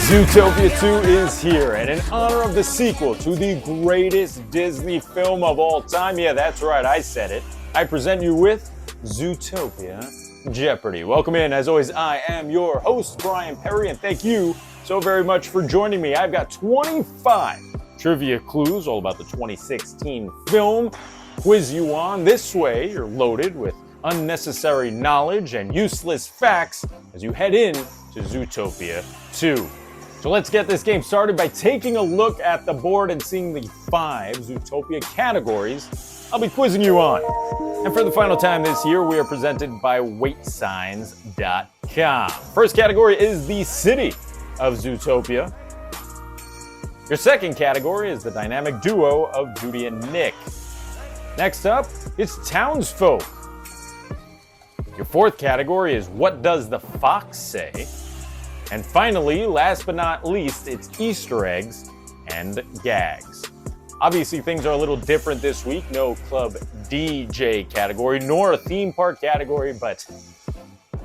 Zootopia 2 is here, and in honor of the sequel to the greatest Disney film of all time, yeah, that's right, I said it, I present you with Zootopia Jeopardy. Welcome in. As always, I am your host, Bryan Perri, and thank you so very much for joining me. I've got 25 trivia clues all about the 2016 film. Quiz you on. This way, you're loaded with unnecessary knowledge and useless facts as you head in to Zootopia 2. So let's get this game started by taking a look at the board and seeing the 5 Zootopia categories I'll be quizzing you on. And for the final time this year, we are presented by waitsigns.com. First category is the city of Zootopia. Your second category is the dynamic duo of Judy and Nick. Next up, it's townsfolk. Your fourth category is what does the fox say? And finally, last but not least, it's Easter eggs and gags. Obviously, things are a little different this week. No Club DJ category, nor a theme park category, but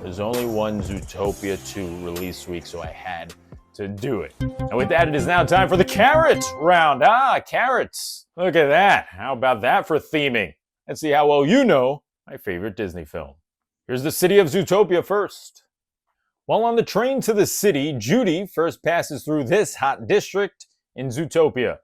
there's only one Zootopia 2 release week, so I had to do it. And with that, it is now time for the carrot round. Carrots. Look at that. How about that for theming? Let's see how well you know my favorite Disney film. Here's the city of Zootopia first. While on the train to the city, Judy first passes through this hot district in Zootopia.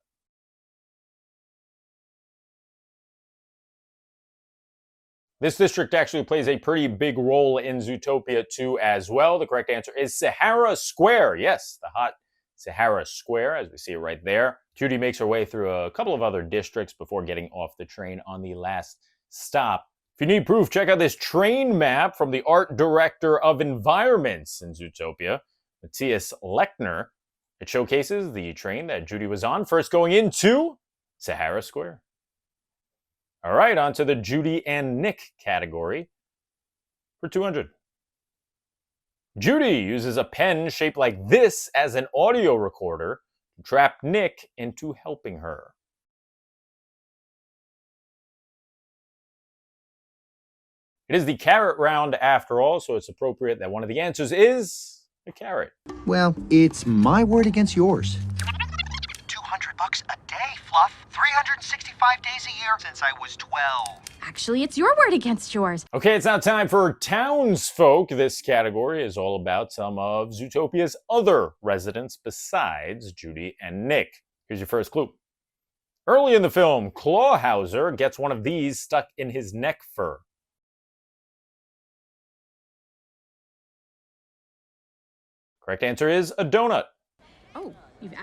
This district actually plays a pretty big role in Zootopia 2 as well. The correct answer is Sahara Square. Yes, the hot Sahara Square, as we see it right there. Judy makes her way through a couple of other districts before getting off the train on the last stop. If you need proof, check out this train map from the art director of environments in Zootopia, Matthias Lechner. It showcases the train that Judy was on, first going into Sahara Square. All right, on to the Judy and Nick category for 200. Judy uses a pen shaped like this as an audio recorder to trap Nick into helping her. It is the carrot round after all, so it's appropriate that one of the answers is a carrot. Well, it's my word against yours. $200 a day, Fluff. 365 days a year since I was 12. Actually, it's your word against yours. Okay, it's now time for townsfolk. This category is all about some of Zootopia's other residents besides Judy and Nick. Here's your first clue. Early in the film, Clawhauser gets one of these stuck in his neck fur. Correct answer is a donut. Oh, you've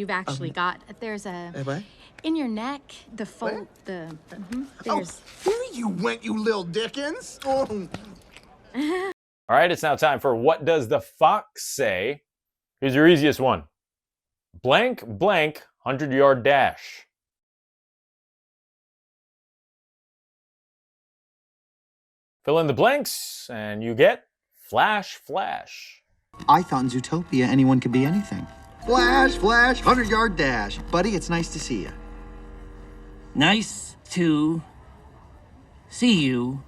actually got. There's a What? in your neck. The fold. There's. Where you went, you little Dickens? Oh. All right, it's now time for what does the fox say? Here's your easiest one. Blank, blank, 100-yard dash. Fill in the blanks, and you get flash, flash. I thought in Zootopia anyone could be anything. Flash, flash, 100-yard dash. Buddy, it's nice to see you. Nice to see you,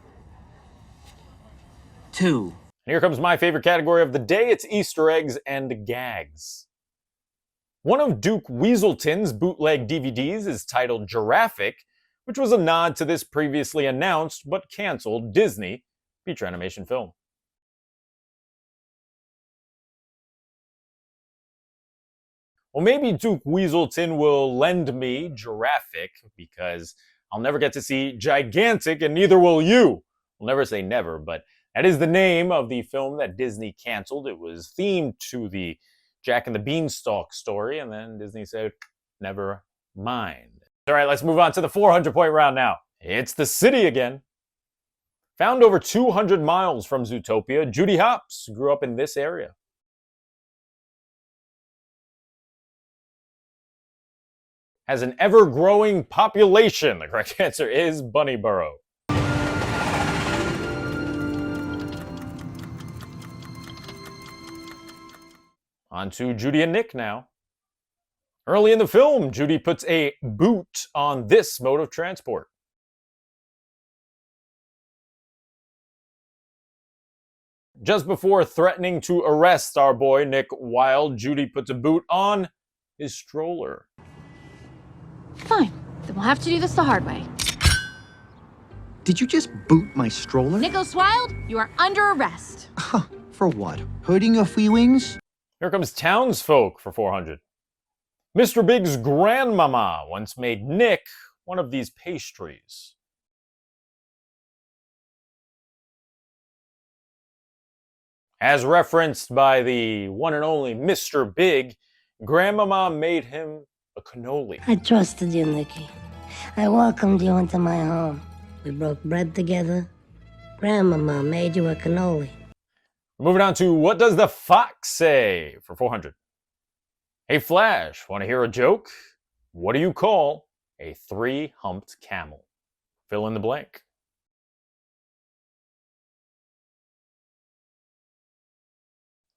too. And here comes my favorite category of the day. It's Easter eggs and gags. One of Duke Weaselton's bootleg DVDs is titled Giraffic, which was a nod to this previously announced but canceled Disney feature animation film. Well, maybe Duke Weaselton will lend me Giraffic because I'll never get to see Gigantic, and neither will you. We'll never say never, but that is the name of the film that Disney canceled. It was themed to the Jack and the Beanstalk story, and then Disney said, never mind. All right, let's move on to the 400-point round now. It's the city again. Found over 200 miles from Zootopia, Judy Hopps grew up in this area. Has an ever-growing population. The correct answer is Bunnyborough. On to Judy and Nick now. Early in the film, Judy puts a boot on this mode of transport. Just before threatening to arrest our boy Nick while Judy puts a boot on his stroller. Fine. Then we'll have to do this the hard way. Did you just boot my stroller? Nicholas Wilde, you are under arrest. For what? Hurting your feelings? Here comes Townsfolk for 400. Mr. Big's grandmama once made Nick one of these pastries. As referenced by the one and only Mr. Big, Grandmama made him a cannoli. I trusted you, Nicky. I welcomed you into my home. We broke bread together. Grandmama made you a cannoli. Moving on to What Does the Fox Say for 400. Hey Flash, want to hear a joke? What do you call a three-humped camel? Fill in the blank.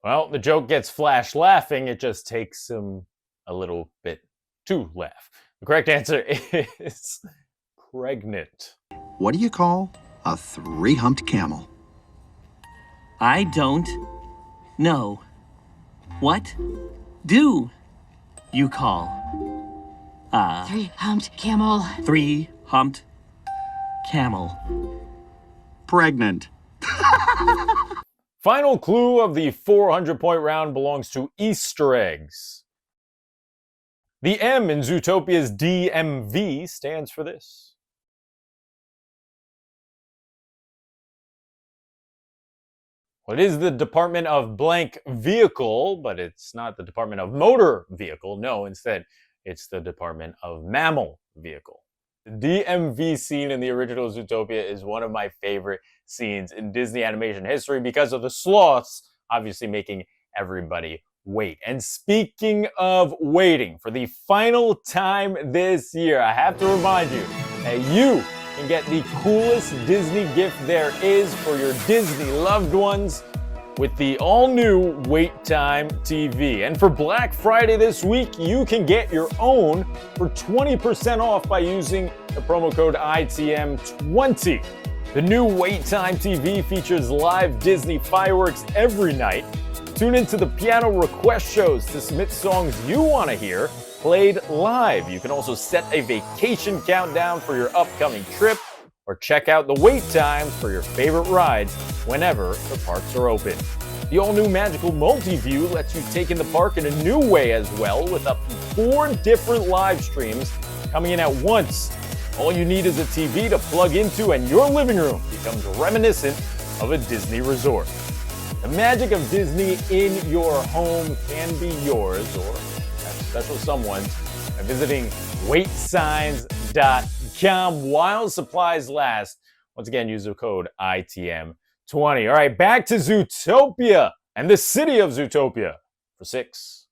Well, the joke gets Flash laughing. It just takes him a little bit to laugh. The correct answer is pregnant. What do you call a three-humped camel? I don't know. What do you call a Three-humped camel. three-humped camel? Pregnant. Final clue of the 400-point round belongs to Easter eggs. The M in Zootopia's DMV stands for this. Well, it is the Department of Blank Vehicle, but it's not the Department of Motor Vehicle. No, instead, it's the Department of Mammal Vehicle. The DMV scene in the original Zootopia is one of my favorite scenes in Disney animation history because of the sloths obviously making everybody wait. And speaking of waiting, for the final time this year, I have to remind you that you can get the coolest Disney gift there is for your Disney loved ones with the all-new Wait Time TV. And for Black Friday this week, you can get your own for 20% off by using the promo code ITM20. The new Wait Time TV features live Disney fireworks every night. Tune into the piano request shows to submit songs you want to hear played live. You can also set a vacation countdown for your upcoming trip or check out the wait times for your favorite rides whenever the parks are open. The all-new Magical Multi-View lets you take in the park in a new way as well, with up to 4 different live streams coming in at once. All you need is a TV to plug into and your living room becomes reminiscent of a Disney resort. The magic of Disney in your home can be yours, or that special someone's, by visiting waitsigns.com while supplies last. Once again, use the code ITM20. All right, back to Zootopia and the city of Zootopia for 6.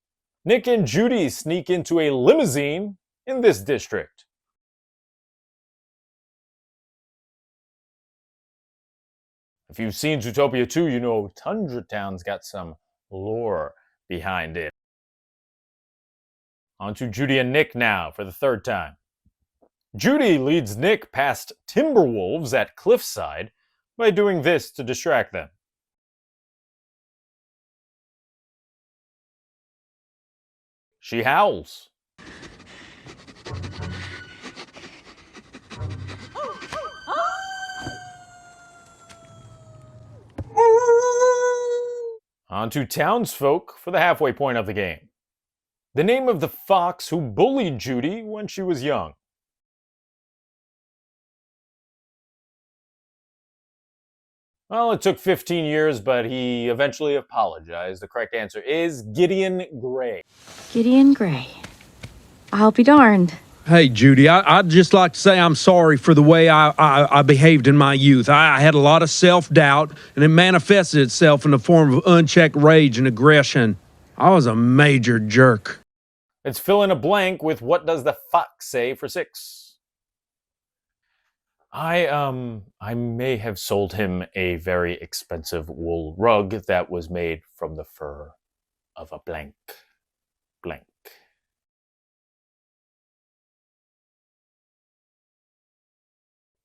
Nick and Judy sneak into a limousine in this district. If you've seen Zootopia 2, you know Tundra Town's got some lore behind it. On to Judy and Nick now for the 3rd time. Judy leads Nick past timber wolves at Cliffside by doing this to distract them. She howls. On to townsfolk for the halfway point of the game. The name of the fox who bullied Judy when she was young. Well, it took 15 years, but he eventually apologized. The correct answer is Gideon Gray. Gideon Gray. I'll be darned. Hey, Judy, I'd just like to say I'm sorry for the way I behaved in my youth. I had a lot of self-doubt, and it manifested itself in the form of unchecked rage and aggression. I was a major jerk. Let's fill in a blank with What Does the Fox Say for 6. I may have sold him a very expensive wool rug that was made from the fur of a blank.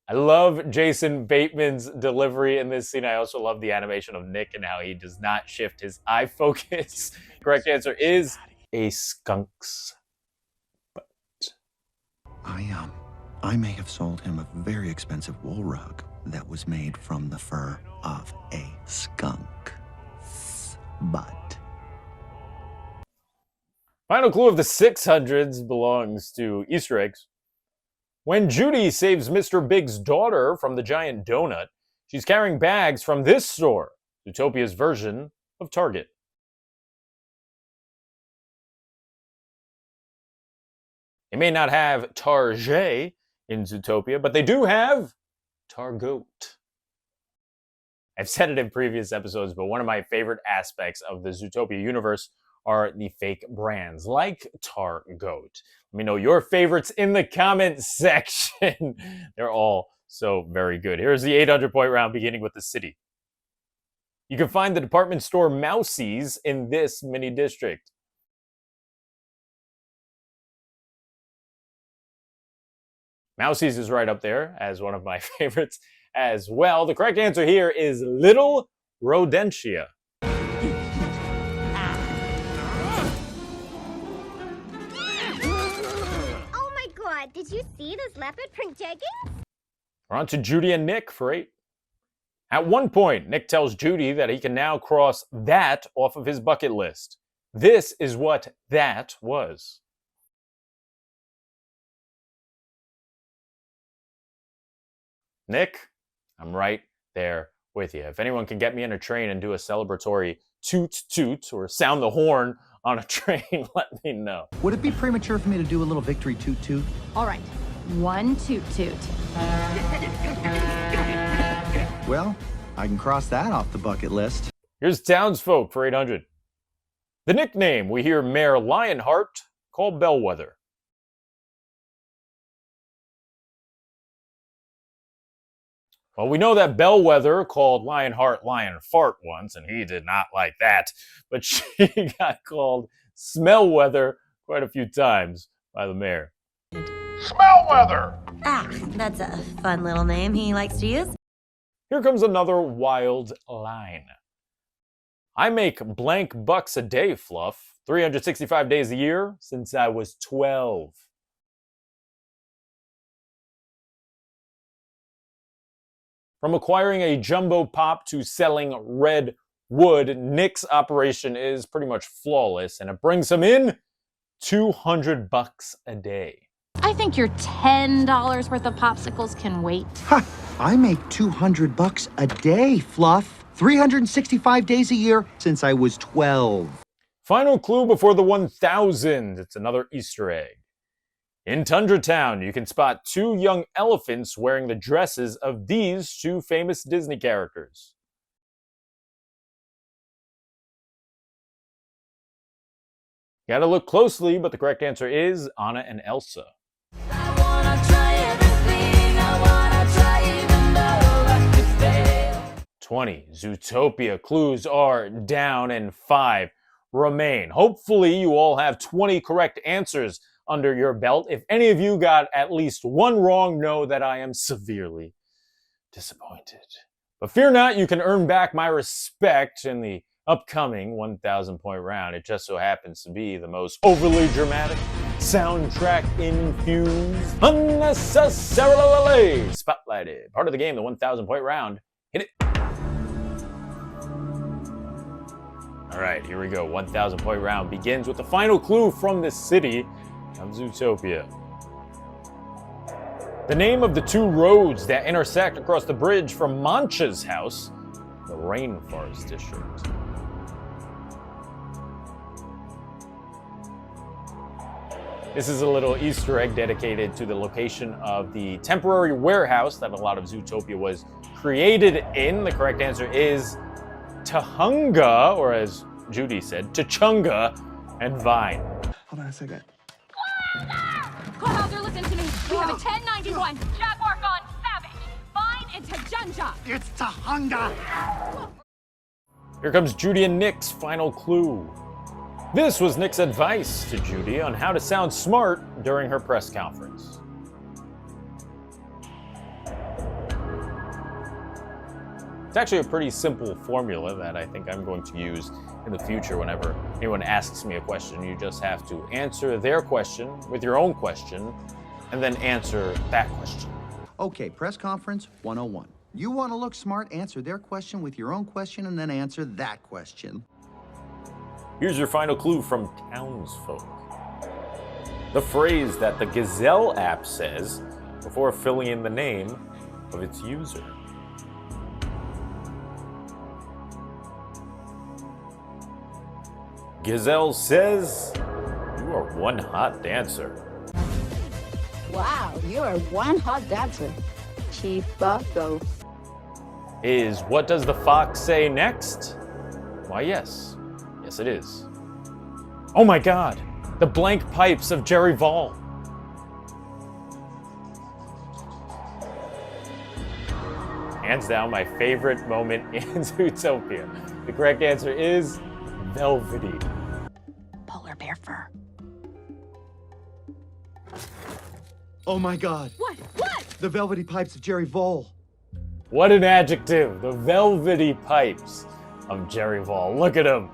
I love Jason Bateman's delivery in this scene. I also love the animation of Nick and how he does not shift his eye focus. Correct answer is a skunk's butt. I may have sold him a very expensive wool rug that was made from the fur of a skunk's butt. Final clue of the 600s belongs to Easter eggs. When Judy saves Mr. Big's daughter from the giant donut, she's carrying bags from this store, Zootopia's version of Target. They may not have Target in Zootopia, but they do have Targot. I've said it in previous episodes, but one of my favorite aspects of the Zootopia universe are the fake brands, like Targot. Let me know your favorites in the comment section. They're all so very good. Here's the 800-point round, beginning with the city. You can find the department store Mousie's in this mini district. Mousie's is right up there as one of my favorites as well. The correct answer here is Little Rodentia. Oh my god, did you see those leopard print jeggings? We're on to Judy and Nick for 8. At one point, Nick tells Judy that he can now cross that off of his bucket list. This is what that was. Nick, I'm right there with you. If anyone can get me in a train and do a celebratory toot toot or sound the horn on a train, let me know. Would it be premature for me to do a little victory toot toot? All right. 1 toot toot. Well, I can cross that off the bucket list. Here's townsfolk for 800. The nickname we hear Mayor Lionheart call Bellwether. Well, we know that Bellwether called Lionheart Lion Fart once, and he did not like that. But she got called Smellweather quite a few times by the mayor. Smellweather! Ah, that's a fun little name he likes to use. Here comes another wild line. I make blank bucks a day, Fluff, 365 days a year since I was 12. From acquiring a jumbo pop to selling red wood, Nick's operation is pretty much flawless, and it brings him in $200 a day. I think your $10 worth of popsicles can wait. Ha! I make $200 a day, Fluff. 365 days a year since I was 12. Final clue before the 1000. It's another Easter egg. In Tundra Town, you can spot 2 young elephants wearing the dresses of these 2 famous Disney characters. Gotta look closely, but the correct answer is Anna and Elsa. 20. Zootopia clues are down and 5 remain. Hopefully you all have 20 correct answers under your belt. If any of you got at least 1 wrong, know that I am severely disappointed. But fear not, you can earn back my respect in the upcoming 1,000-point round. It just so happens to be the most overly dramatic, soundtrack-infused, unnecessarily spotlighted part of the game, the 1,000-point round. Hit it. All right, here we go. 1,000-point round begins with the final clue from the city of Zootopia. The name of the 2 roads that intersect across the bridge from Mancha's house, the Rainforest District. This is a little Easter egg dedicated to the location of the temporary warehouse that a lot of Zootopia was created in. The correct answer is Tahunga, or as Judy said, Tachunga and Vine. Hold on a second. Clubhouser, listen to me. We have a 1091. Chat mark on Savage. Vine and Tajunja. It's Tahunga. Here comes Judy and Nick's final clue. This was Nick's advice to Judy on how to sound smart during her press conference. It's actually a pretty simple formula that I think I'm going to use in the future whenever anyone asks me a question. You just have to answer their question with your own question and then answer that question. Okay, press conference 101. You want to look smart, answer their question with your own question, and then answer that question. Here's your final clue from Townsfolk. The phrase that the Gazelle app says before filling in the name of its user. Gazelle says, "You are one hot dancer." Wow, you are one hot dancer. Chief Bucko. Is what does the fox say next? Why, yes. Yes, it is. Oh my God, the blank pipes of Jerry Vall. Hands down, my favorite moment in Zootopia. The correct answer is velvety. Polar bear fur. Oh my God. What? What? The velvety pipes of Jerry Vole. What an adjective. The velvety pipes of Jerry Vall. Look at him.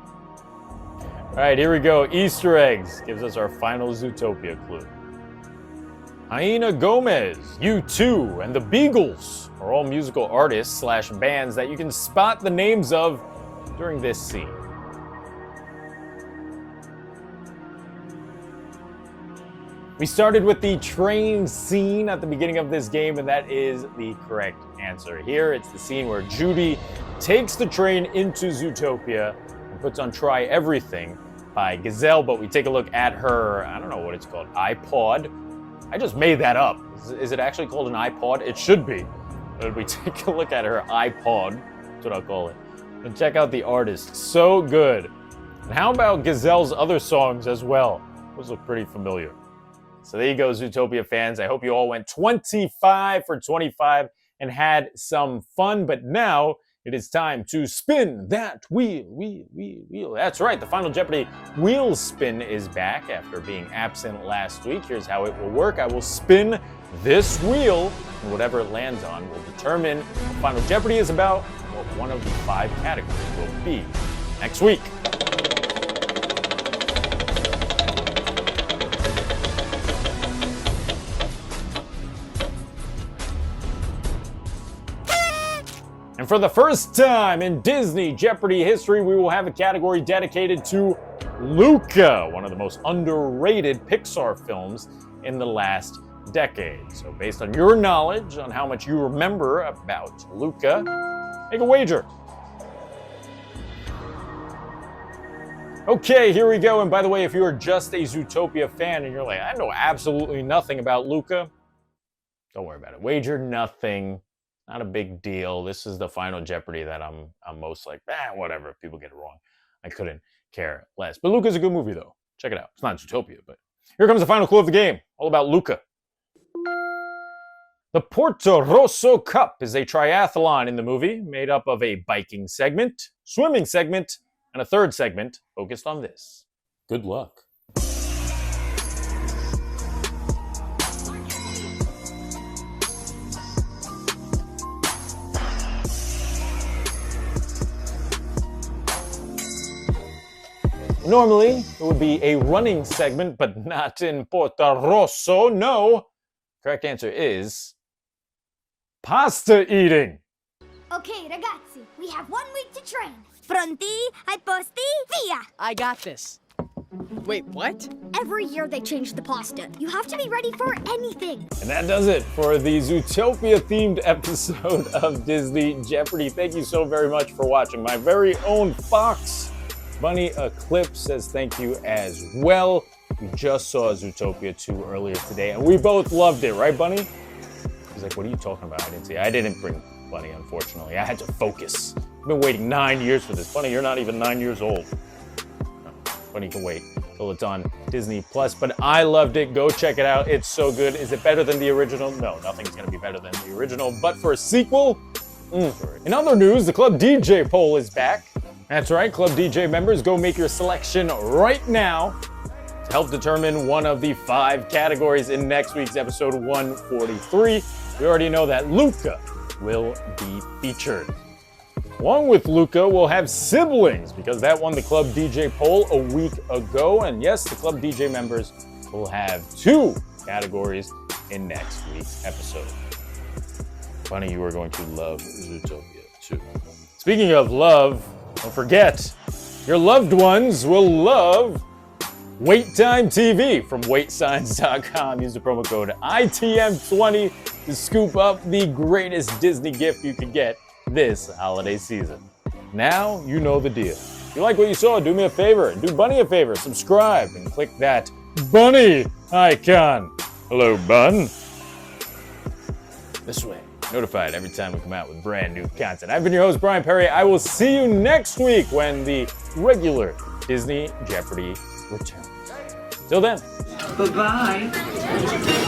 All right, here we go. Easter eggs gives us our final Zootopia clue. Hyena Gomez, U2, and the Beagles are all musical artists / bands that you can spot the names of during this scene. We started with the train scene at the beginning of this game, and that is the correct answer. Here, it's the scene where Judy takes the train into Zootopia and puts on Try Everything by Gazelle, but we take a look at her, I don't know what it's called, iPod. I just made that up. Is it actually called an iPod? It should be. But we take a look at her iPod, that's what I'll call it, and check out the artist. So good. And how about Gazelle's other songs as well? Those look pretty familiar. So there you go, Zootopia fans. I hope you all went 25 for 25 and had some fun. But now it is time to spin that wheel. That's right, the Final Jeopardy wheel spin is back after being absent last week. Here's how it will work. I will spin this wheel, and whatever it lands on will determine what Final Jeopardy is about, and what one of the 5 categories will be next week. And for the first time in Disney Jeopardy history, we will have a category dedicated to Luca, one of the most underrated Pixar films in the last decade. So based on your knowledge on how much you remember about Luca, make a wager. Okay, here we go. And by the way, if you're just a Zootopia fan and you're like, I know absolutely nothing about Luca, don't worry about it. Wager nothing. Not a big deal. This is the Final Jeopardy that I'm most like, whatever, if people get it wrong. I couldn't care less. But Luca's a good movie, though. Check it out. It's not Zootopia, but here comes the final clue of the game, all about Luca. The Porto Rosso Cup is a triathlon in the movie made up of a biking segment, swimming segment, and a third segment focused on this. Good luck. Normally, it would be a running segment, but not in Porto Rosso. No. Correct answer is pasta eating. Okay, ragazzi, we have 1 week to train. Pronti, ai posti, via! I got this. Wait, what? Every year they change the pasta. You have to be ready for anything. And that does it for the Zootopia-themed episode of Disney Jeopardy. Thank you so very much for watching. My very own Fox Bunny Eclipse says thank you as well. We just saw Zootopia 2 earlier today, and we both loved it, right, Bunny? He's like, what are you talking about? I didn't see it. I didn't bring Bunny, unfortunately. I had to focus. I've been waiting 9 years for this. Bunny, you're not even 9 years old. No, Bunny can wait till it's on Disney Plus, but I loved it. Go check it out. It's so good. Is it better than the original? No, nothing's going to be better than the original, but for a sequel, In other news, the Club DJ poll is back. That's right, Club DJ members, go make your selection right now to help determine one of the 5 categories in next week's episode 143. We already know that Luca will be featured. along with Luca, will have siblings because that won the Club DJ poll a week ago. And yes, the Club DJ members will have 2 categories in next week's episode. Bunny, you are going to love Zootopia too. Speaking of love, don't forget, your loved ones will love Wait Time TV from waitsigns.com. Use the promo code ITM20 to scoop up the greatest Disney gift you can get this holiday season. Now you know the deal. If you like what you saw, do me a favor, do Bunny a favor, subscribe and click that bunny icon. Hello, Bun. This way, notified every time we come out with brand new content. I've been your host, Bryan Perri. I will see you next week when the regular Disney Jeopardy returns. Till then. Bye-bye.